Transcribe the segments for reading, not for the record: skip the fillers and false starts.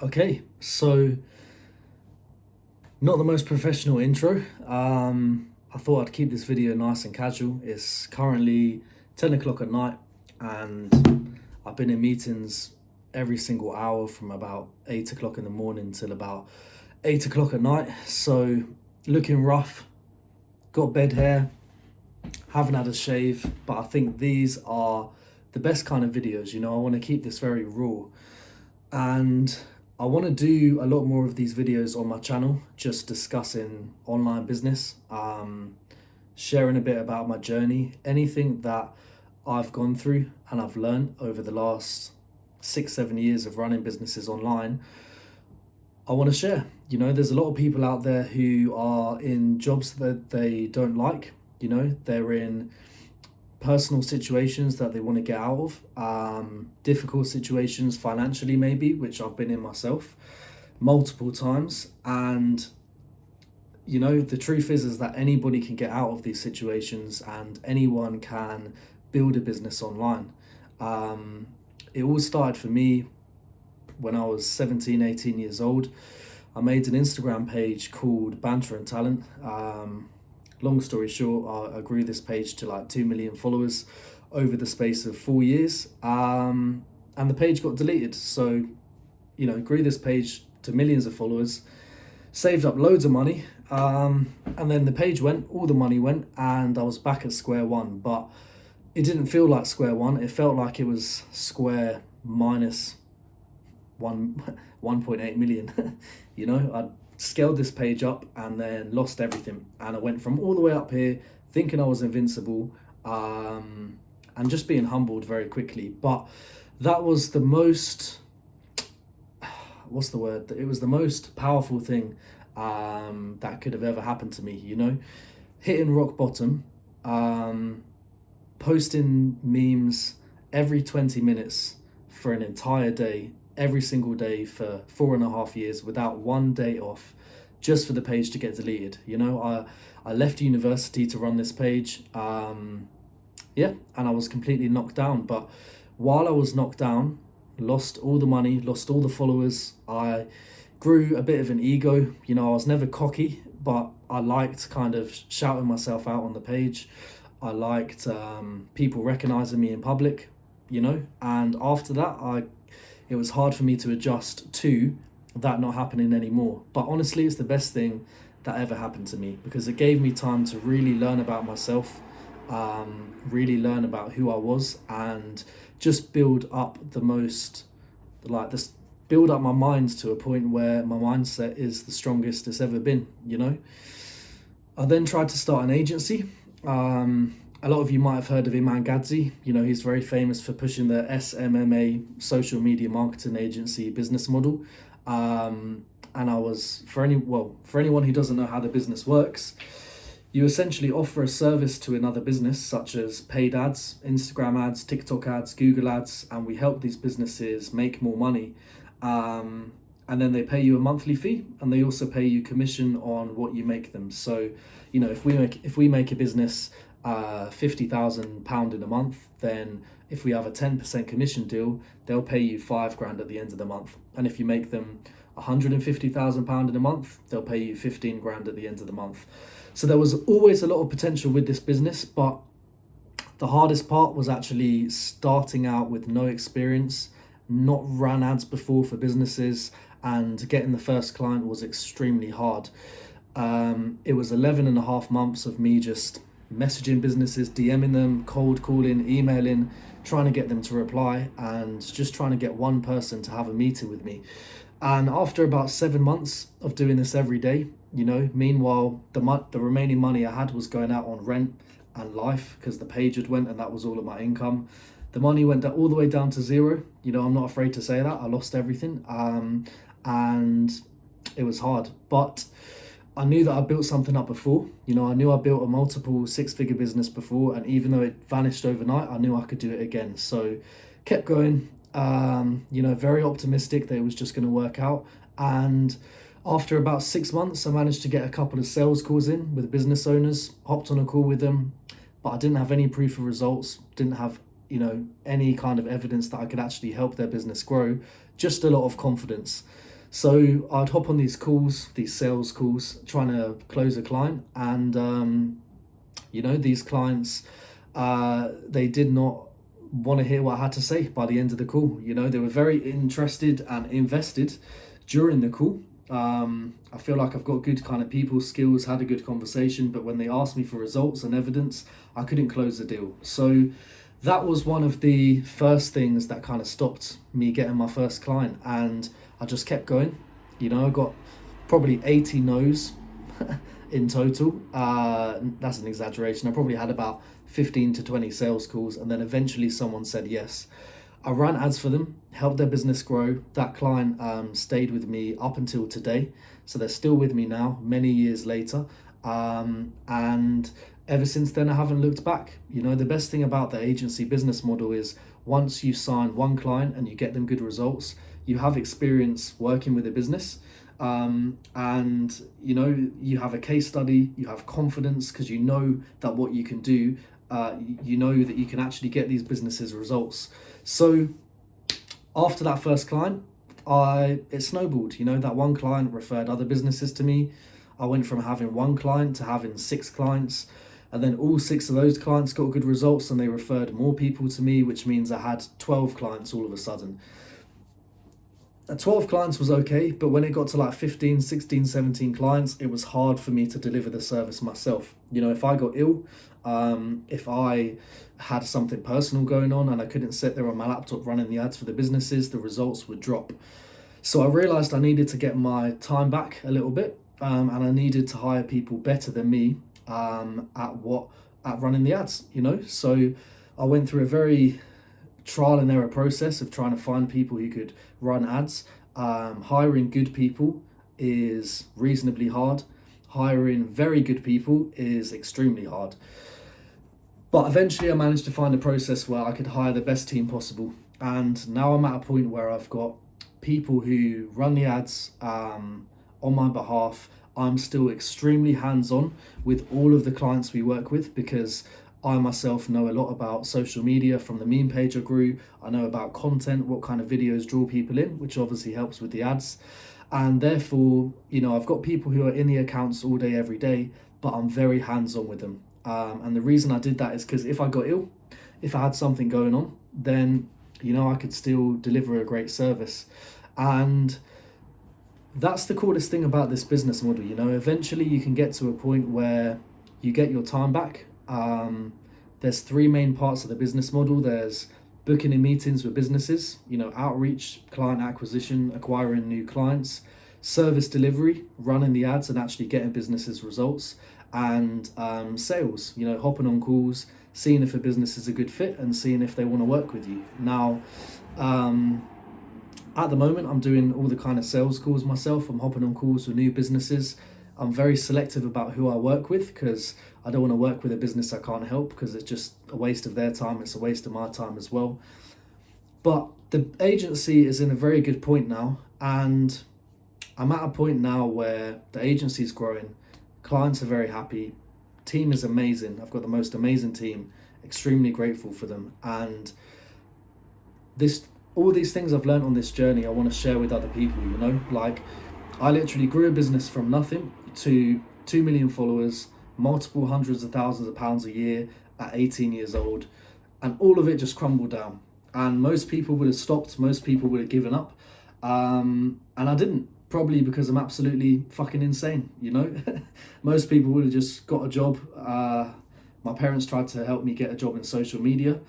Okay, so not the most professional intro. I thought I'd keep this video nice and casual. It's currently 10 o'clock at night, and I've been in meetings every single hour from about 8 o'clock in the morning till about 8 o'clock at night. So, looking rough, got bed hair, haven't had a shave, but I think these are the best kind of videos. I want to keep this very raw. And I want to do a lot more of these videos on my channel, just discussing online business, sharing a bit about my journey, anything that I've gone through and I've learned over the last 6-7 years of running businesses online. I want to share. There's a lot of people out there who are in jobs that they don't like. They're in personal situations that they want to get out of, difficult situations financially maybe, which I've been in myself multiple times. And the truth is that anybody can get out of these situations and anyone can build a business online. It all started for me when I was 17, 18 years old. I made an Instagram page called Banter and Talent. Long story short, I grew this page to like 2 million followers over the space of 4 years. And the page got deleted. So, grew this page to millions of followers, saved up loads of money. And then the page went, all the money went, and I was back at square one. But it didn't feel like square one. It felt like it was square minus 1.8 million. I'd scaled this page up and then lost everything, and I went from all the way up here thinking I was invincible, and just being humbled very quickly. But that was the most it was the most powerful thing that could have ever happened to me. Hitting rock bottom, posting memes every 20 minutes for an entire day, every single day for 4.5 years without one day off, just for the page to get deleted. I left university to run this page, and I was completely knocked down. But while I was knocked down, lost all the money, lost all the followers, I grew a bit of an ego. I was never cocky, but I liked kind of shouting myself out on the page. I liked people recognizing me in public, and after that it was hard for me to adjust to that not happening anymore. But honestly, it's the best thing that ever happened to me, because it gave me time to really learn about myself, really learn about who I was, and just build up build up my mind to a point where my mindset is the strongest it's ever been. I then tried to start an agency. A lot of you might have heard of Iman Gadzi. He's very famous for pushing the SMMA, social media marketing agency business model. And I was, for anyone who doesn't know how the business works, you essentially offer a service to another business, such as paid ads, Instagram ads, TikTok ads, Google ads, and we help these businesses make more money. And then they pay you a monthly fee, and they also pay you commission on what you make them. So, if we make a business £50,000 in a month, then if we have a 10% commission deal, they'll pay you £5,000 at the end of the month. And if you make them £150,000 in a month, they'll pay you £15,000 at the end of the month. So there was always a lot of potential with this business, but the hardest part was actually starting out with no experience, not ran ads before for businesses, and getting the first client was extremely hard. It was 11.5 months of me just messaging businesses, DMing them, cold calling, emailing, trying to get them to reply, and just trying to get one person to have a meeting with me. And after about 7 months of doing this every day, meanwhile, the remaining money I had was going out on rent and life, because the page had went and that was all of my income. The money went all the way down to zero. I'm not afraid to say that. I lost everything. And it was hard. But I knew that I built something up before. I knew I built a multiple 6-figure business before, and even though it vanished overnight, I knew I could do it again. So kept going, very optimistic that it was just going to work out. And after about 6 months, I managed to get a couple of sales calls in with business owners, hopped on a call with them, but I didn't have any proof of results, didn't have, any kind of evidence that I could actually help their business grow, just a lot of confidence. So I'd hop on these calls, these sales calls, trying to close a client, and these clients, they did not want to hear what I had to say by the end of the call. They were very interested and invested during the call. I feel like I've got good kind of people skills, had a good conversation, but when they asked me for results and evidence, I couldn't close the deal. So that was one of the first things that kind of stopped me getting my first client, and I just kept going. I got probably 80 no's in total. That's an exaggeration. I probably had about 15 to 20 sales calls, and then eventually someone said yes. I ran ads for them, helped their business grow. That client stayed with me up until today. So they're still with me now, many years later. And ever since then, I haven't looked back. The best thing about the agency business model is once you sign one client and you get them good results, you have experience working with a business. And you have a case study, you have confidence because you know that what you can do, you know that you can actually get these businesses results. So after that first client, it snowballed. That one client referred other businesses to me. I went from having one client to having 6 clients, and then all 6 of those clients got good results and they referred more people to me, which means I had 12 clients all of a sudden. 12 clients was okay, but when it got to like 15, 16, 17 clients, it was hard for me to deliver the service myself. If I got ill, if I had something personal going on and I couldn't sit there on my laptop running the ads for the businesses, the results would drop. So I realized I needed to get my time back a little bit, and I needed to hire people better than me at running the ads. So I went through a very trial and error process of trying to find people who could run ads. Hiring good people is reasonably hard. Hiring very good people is extremely hard. But eventually I managed to find a process where I could hire the best team possible. And now I'm at a point where I've got people who run the ads on my behalf. I'm still extremely hands-on with all of the clients we work with because I myself know a lot about social media from the meme page I grew. I know about content, what kind of videos draw people in, which obviously helps with the ads. And therefore, I've got people who are in the accounts all day, every day, but I'm very hands-on with them. And the reason I did that is because if I got ill, if I had something going on, then, I could still deliver a great service. And that's the coolest thing about this business model. Eventually you can get to a point where you get your time back. There's 3 main parts of the business model. There's booking in meetings with businesses, outreach, client acquisition, acquiring new clients, service delivery, running the ads and actually getting businesses results, and sales, hopping on calls, seeing if a business is a good fit and seeing if they want to work with you. Now, at the moment, I'm doing all the kind of sales calls myself. I'm hopping on calls with new businesses. I'm very selective about who I work with because I don't want to work with a business I can't help because it's just a waste of their time. It's a waste of my time as well. But the agency is in a very good point now, and I'm at a point now where the agency is growing. Clients are very happy. Team is amazing. I've got the most amazing team. Extremely grateful for them. And all these things I've learned on this journey, I want to share with other people. Like I literally grew a business from nothing to 2 million followers, multiple hundreds of thousands of pounds a year at 18 years old, and all of it just crumbled down. And most people would have stopped, most people would have given up, and I didn't, probably because I'm absolutely fucking insane. Most people would have just got a job. My parents tried to help me get a job in social media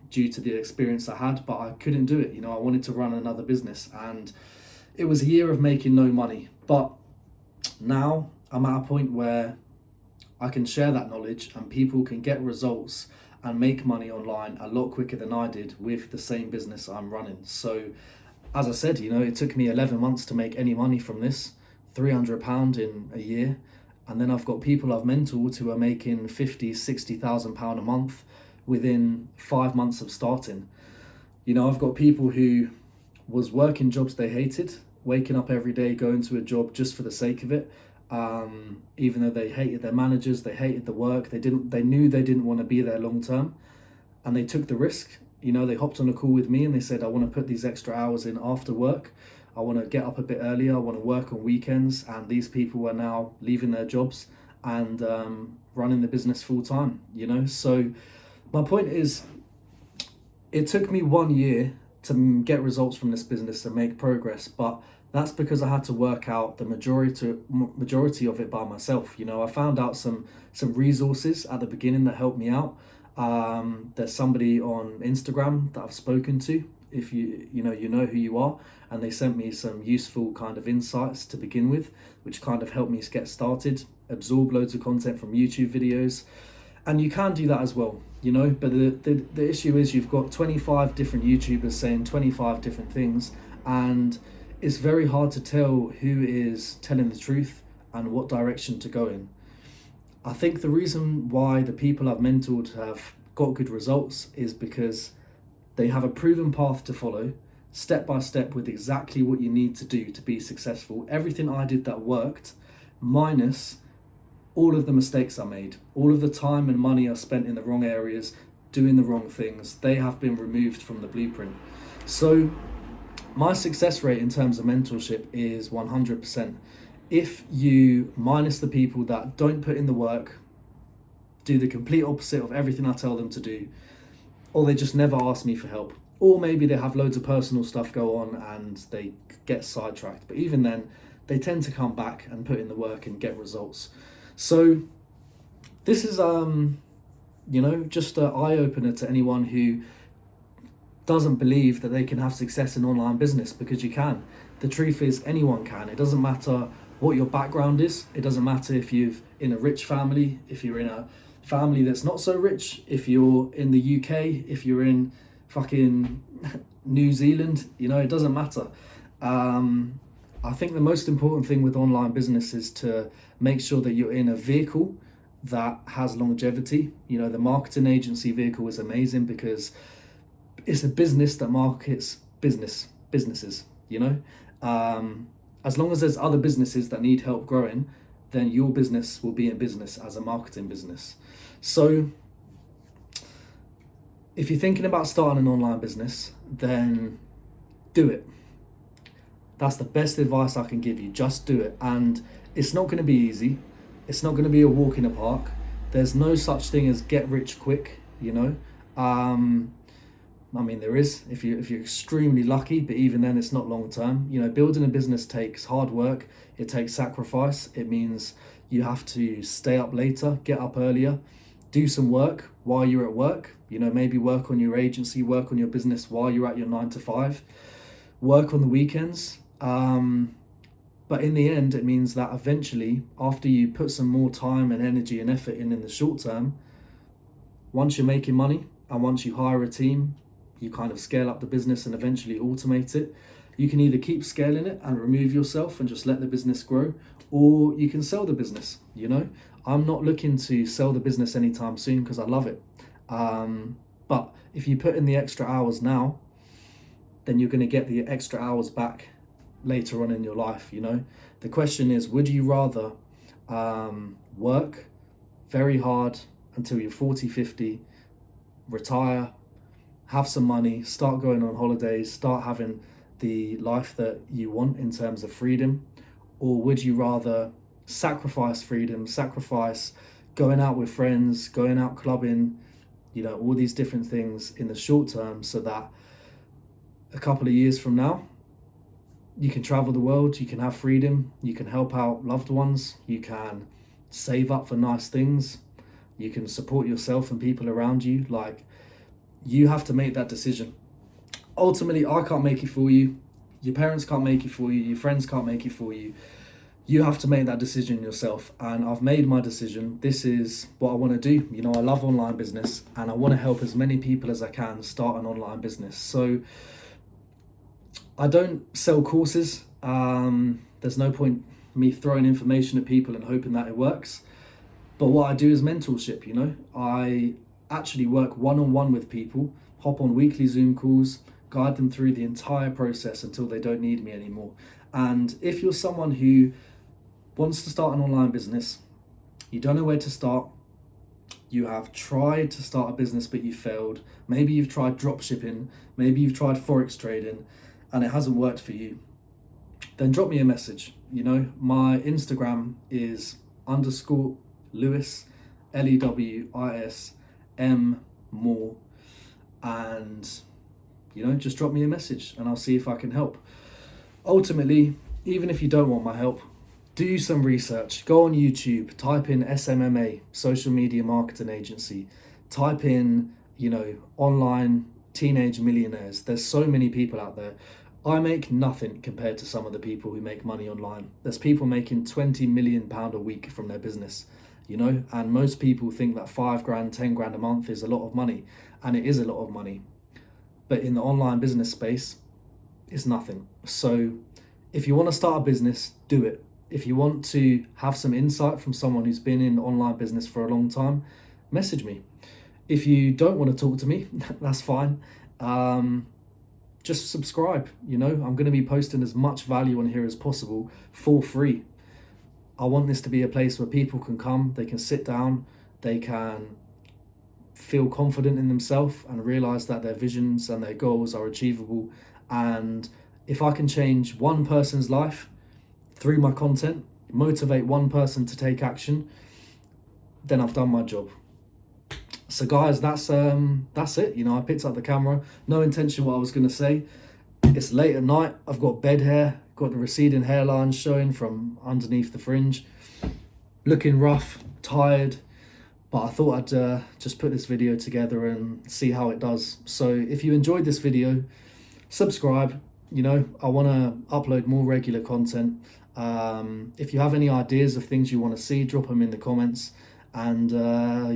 due to the experience I had, but I couldn't do it. I wanted to run another business, and it was a year of making no money. But now I'm at a point where I can share that knowledge and people can get results and make money online a lot quicker than I did with the same business I'm running. So as I said, it took me 11 months to make any money from this, £300 in a year. And then I've got people I've mentored who are making £50,000, £60,000 a month within 5 months of starting. I've got people who was working jobs they hated, waking up every day, going to a job just for the sake of it. Even though they hated their managers, they hated the work, they knew they didn't want to be there long term, and they took the risk. They hopped on a call with me and they said, I want to put these extra hours in after work. I want to get up a bit earlier. I want to work on weekends. And these people are now leaving their jobs and running the business full time, you know? So my point is, it took me 1 year to get results from this business and make progress, but that's because I had to work out the majority of it by myself. You know, I found out some resources at the beginning that helped me out. There's somebody on Instagram that I've spoken to, if you know who you are, and they sent me some useful kind of insights to begin with, which kind of helped me get started, absorb loads of content from YouTube videos. And you can do that as well, you know, but the issue is you've got 25 different YouTubers saying 25 different things, and it's very hard to tell who is telling the truth and what direction to go in. I think the reason why the people I've mentored have got good results is because they have a proven path to follow, step by step, with exactly what you need to do to be successful. Everything I did that worked, minus all of the mistakes I made, all of the time and money I spent in the wrong areas, doing the wrong things, they have been removed from the blueprint. So my success rate in terms of mentorship is 100%. If you minus the people that don't put in the work, do the complete opposite of everything I tell them to do, or they just never ask me for help, or maybe they have loads of personal stuff go on and they get sidetracked, but even then they tend to come back and put in the work and get results. So this is just an eye-opener to anyone who doesn't believe that they can have success in online business, because you can. The truth is, anyone can. It doesn't matter what your background is. It doesn't matter if you're in a rich family, if you're in a family that's not so rich, if you're in the UK, if you're in fucking New Zealand, it doesn't matter. I think the most important thing with online business is to make sure that you're in a vehicle that has longevity. The marketing agency vehicle is amazing because it's a business that markets businesses, as long as there's other businesses that need help growing, then your business will be in business as a marketing business. So if you're thinking about starting an online business, then do it. That's the best advice I can give you. Just do it. And it's not going to be easy. It's not going to be a walk in the park. There's no such thing as get rich quick, there is if you're extremely lucky, but even then it's not long term. Building a business takes hard work. It takes sacrifice. It means you have to stay up later, get up earlier, do some work while you're at work. Maybe work on your agency, work on your business while you're at your 9 to 5, work on the weekends. But in the end, it means that eventually, after you put some more time and energy and effort in the short term, once you're making money and once you hire a team, you kind of scale up the business and eventually automate it. You can either keep scaling it and remove yourself and just let the business grow, or you can sell the business. I'm not looking to sell the business anytime soon because I love it. But if you put in the extra hours now, then you're going to get the extra hours back later on in your life. The question is, would you rather work very hard until you're 40, 50, retire, have some money, start going on holidays, start having the life that you want in terms of freedom? Or would you rather sacrifice freedom, sacrifice going out with friends, going out clubbing, all these different things in the short term, so that a couple of years from now, you can travel the world, you can have freedom, you can help out loved ones, you can save up for nice things, you can support yourself and people around you? You have to make that decision. Ultimately, I can't make it for you. Your parents can't make it for you. Your friends can't make it for you. You have to make that decision yourself. And I've made my decision. This is what I want to do. I love online business and I want to help as many people as I can start an online business. So I don't sell courses. There's no point me throwing information at people and hoping that it works. But what I do is mentorship. I actually work one-on-one with people, hop on weekly Zoom calls, guide them through the entire process until they don't need me anymore. And if you're someone who wants to start an online business, you don't know where to start, you have tried to start a business but you failed, maybe you've tried drop shipping, maybe you've tried forex trading and it hasn't worked for you, then drop me a message. You know, my Instagram is _Lewis, LEWIS Moore, and you know, just drop me a message and I'll see if I can help. Ultimately, even if you don't want my help, do some research. Go on YouTube, type in SMMA, social media marketing agency, type in, you know, online teenage millionaires. There's so many people out there. I make nothing compared to some of the people who make money online. There's people making £20 million a week from their business, you know, and most people think that 5 grand, 10 grand a month is a lot of money, and it is a lot of money. But in the online business space, it's nothing. So if you want to start a business, do it. If you want to have some insight from someone who's been in online business for a long time, message me. If you don't want to talk to me, that's fine. Just subscribe. You know, I'm going to be posting as much value on here as possible for free. I want this to be a place where people can come, they can sit down, they can feel confident in themselves and realize that their visions and their goals are achievable. And if I can change one person's life through my content, motivate one person to take action, then I've done my job. So guys, that's it. You know, I picked up the camera, no intention what I was going to say. It's late at night, I've got bed hair, got the receding hairline showing from underneath the fringe, looking rough, tired, but I thought I'd just put this video together and see how it does. So if you enjoyed this video, subscribe. You know, I want to upload more regular content. If you have any ideas of things you want to see, drop them in the comments. And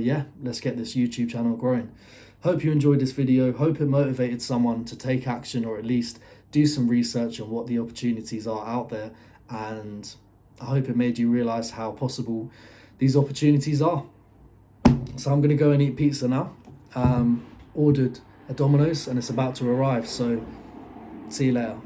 yeah, let's get this YouTube channel growing. Hope you enjoyed this video. Hope it motivated someone to take action, or at least do some research on what the opportunities are out there. And I hope it made you realize how possible these opportunities are. So I'm going to go and eat pizza now. Ordered a Domino's and it's about to arrive. So see you later.